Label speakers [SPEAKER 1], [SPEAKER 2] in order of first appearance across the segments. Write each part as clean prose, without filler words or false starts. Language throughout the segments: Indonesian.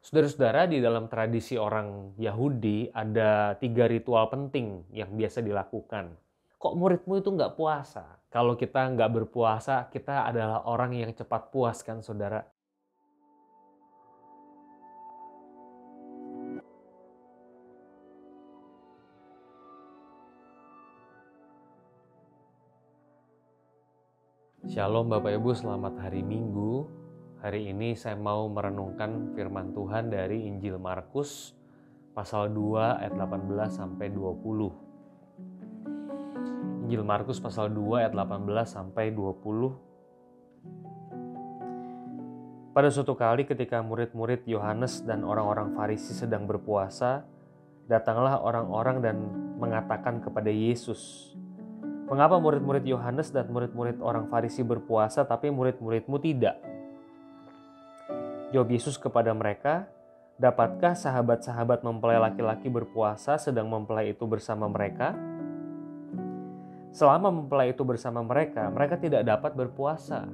[SPEAKER 1] Saudara-saudara, di dalam tradisi orang Yahudi ada 3 ritual penting yang biasa dilakukan. Kok muridmu itu nggak puasa? Kalau kita nggak berpuasa, kita adalah orang yang cepat puas kan saudara? Shalom Bapak Ibu, selamat hari Minggu. Hari ini saya mau merenungkan firman Tuhan dari Injil Markus pasal 2 ayat 18 sampai 20. Injil Markus pasal 2 ayat 18 sampai 20. Pada suatu kali ketika murid-murid Yohanes dan orang-orang Farisi sedang berpuasa, datanglah orang-orang dan mengatakan kepada Yesus, "Mengapa murid-murid Yohanes dan murid-murid orang Farisi berpuasa tapi murid-muridmu tidak?" Jawab Yesus kepada mereka, "Dapatkah sahabat-sahabat mempelai laki-laki berpuasa sedang mempelai itu bersama mereka? Selama mempelai itu bersama mereka, mereka tidak dapat berpuasa.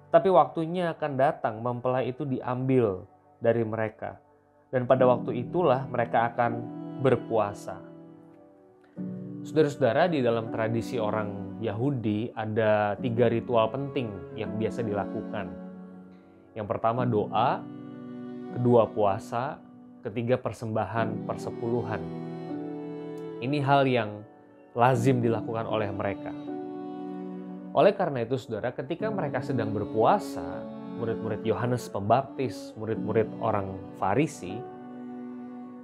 [SPEAKER 1] Tapi waktunya akan datang mempelai itu diambil dari mereka. Dan pada waktu itulah mereka akan berpuasa." Saudara-saudara, di dalam tradisi orang Yahudi ada 3 ritual penting yang biasa dilakukan. Yang pertama doa, kedua puasa, ketiga persembahan persepuluhan. Ini hal yang lazim dilakukan oleh mereka. Oleh karena itu saudara, ketika mereka sedang berpuasa, murid-murid Yohanes Pembaptis, murid-murid orang Farisi,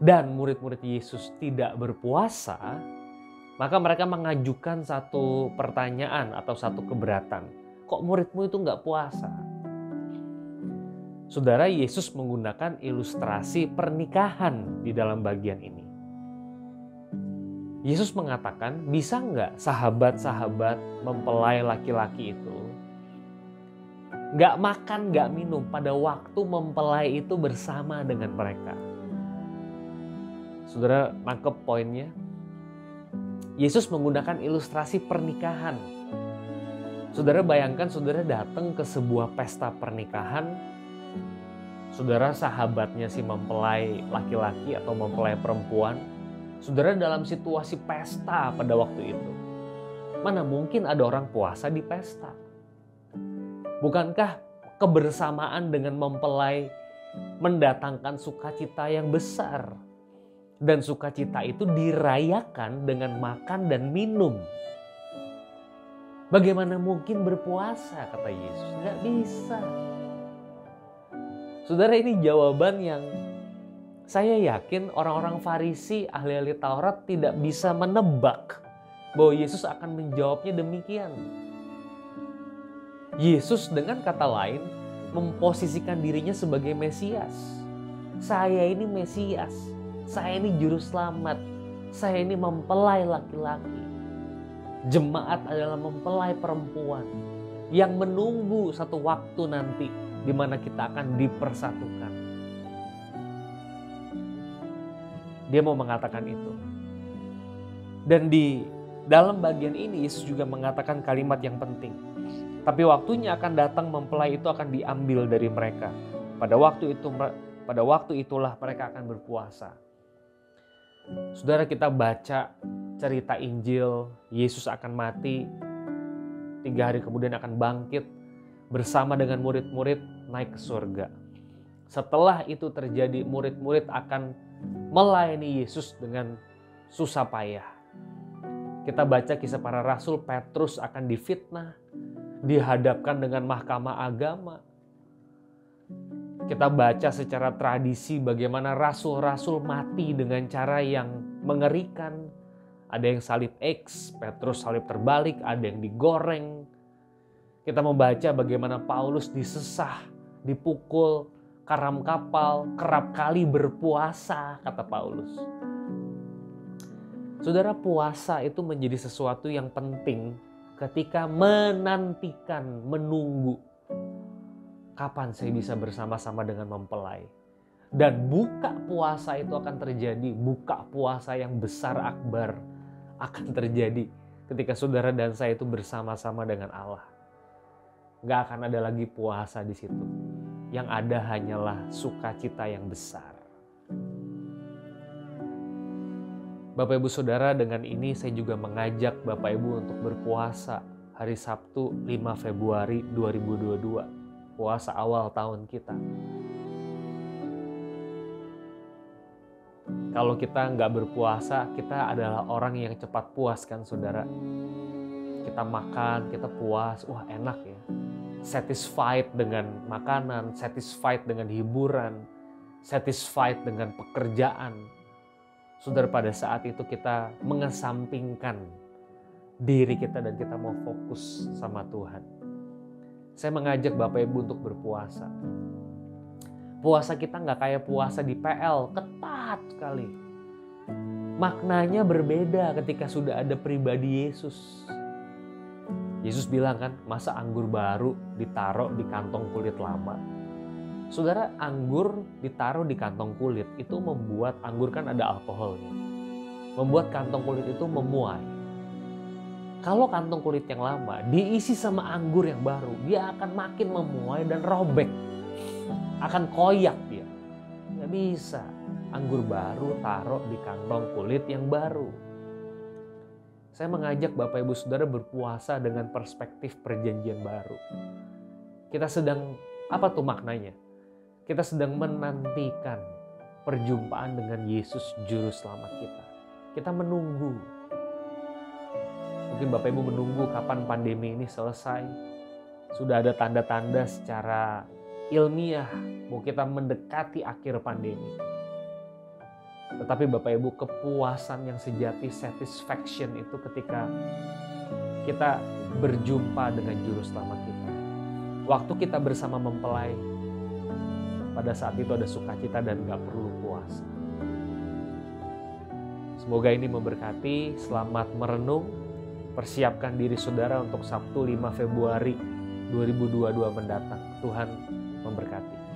[SPEAKER 1] dan murid-murid Yesus tidak berpuasa, maka mereka mengajukan satu pertanyaan atau satu keberatan. Kok muridmu itu nggak puasa? Saudara, Yesus menggunakan ilustrasi pernikahan di dalam bagian ini. Yesus mengatakan, bisa nggak sahabat-sahabat mempelai laki-laki itu nggak makan, nggak minum pada waktu mempelai itu bersama dengan mereka? Saudara, nangkep poinnya? Yesus menggunakan ilustrasi pernikahan. Saudara bayangkan saudara datang ke sebuah pesta pernikahan, saudara sahabatnya si mempelai laki-laki atau mempelai perempuan, saudara dalam situasi pesta pada waktu itu. Mana mungkin ada orang puasa di pesta? Bukankah kebersamaan dengan mempelai mendatangkan sukacita yang besar? Dan sukacita itu dirayakan dengan makan dan minum. Bagaimana mungkin berpuasa, kata Yesus? Nggak bisa. Saudara, ini jawaban yang saya yakin orang-orang Farisi, ahli-ahli Taurat tidak bisa menebak bahwa Yesus akan menjawabnya demikian. Yesus dengan kata lain memposisikan dirinya sebagai Mesias. Saya ini Mesias, saya ini juru selamat, saya ini mempelai laki-laki. Jemaat adalah mempelai perempuan yang menunggu satu waktu nanti di mana kita akan dipersatukan. Dia mau mengatakan itu. Dan di dalam bagian ini Yesus juga mengatakan kalimat yang penting. Tapi waktunya akan datang mempelai itu akan diambil dari mereka. Pada waktu itulah mereka akan berpuasa. Saudara, kita baca cerita Injil, Yesus akan mati, 3 hari kemudian akan bangkit, bersama dengan murid-murid naik ke surga. Setelah itu terjadi, murid-murid akan melayani Yesus dengan susah payah. Kita baca kisah para rasul, Petrus akan difitnah, dihadapkan dengan mahkamah agama. Kita baca secara tradisi bagaimana rasul-rasul mati dengan cara yang mengerikan. Ada yang salib X, Petrus salib terbalik, ada yang digoreng. Kita membaca bagaimana Paulus disesah, dipukul, karam kapal, kerap kali berpuasa, kata Paulus. Saudara, puasa itu menjadi sesuatu yang penting ketika menantikan, menunggu kapan saya bisa bersama-sama dengan mempelai. Dan buka puasa itu akan terjadi, buka puasa yang besar akbar akan terjadi ketika saudara dan saya itu bersama-sama dengan Allah. Gak akan ada lagi puasa di situ. yang ada hanyalah sukacita yang besar. Bapak Ibu Saudara, dengan ini saya juga mengajak Bapak Ibu untuk berpuasa hari Sabtu 5 Februari 2022, puasa awal tahun kita. Kalau kita nggak berpuasa, kita adalah orang yang cepat puas kan saudara. Kita makan, kita puas, wah enak ya. Satisfied dengan makanan, satisfied dengan hiburan, satisfied dengan pekerjaan. Saudara, pada saat itu kita mengesampingkan diri kita dan kita mau fokus sama Tuhan. Saya mengajak Bapak Ibu untuk berpuasa. Puasa kita nggak kayak puasa di PL, ketat sekali. Maknanya berbeda ketika sudah ada pribadi Yesus. Yesus bilang kan, masa anggur baru ditaruh di kantong kulit lama? Saudara, anggur ditaruh di kantong kulit itu membuat, anggur kan ada alkoholnya, membuat kantong kulit itu memuai. Kalau kantong kulit yang lama diisi sama anggur yang baru, dia akan makin memuai dan robek, akan koyak dia. Nggak bisa, anggur baru taruh di kantong kulit yang baru. Saya mengajak Bapak Ibu Saudara berpuasa dengan perspektif perjanjian baru. Kita sedang, apa tuh maknanya? Kita sedang menantikan perjumpaan dengan Yesus Juru Selamat kita. Kita menunggu. Mungkin Bapak Ibu menunggu kapan pandemi ini selesai. Sudah ada tanda-tanda secara ilmiah bahwa kita mendekati akhir pandemi. Tetapi Bapak Ibu, kepuasan yang sejati, satisfaction itu ketika kita berjumpa dengan Juru Selamat kita. Waktu kita bersama mempelai, pada saat itu ada sukacita dan gak perlu puasa. Semoga ini memberkati. Selamat merenung. Persiapkan diri saudara untuk Sabtu 5 Februari 2022 mendatang. Tuhan memberkati.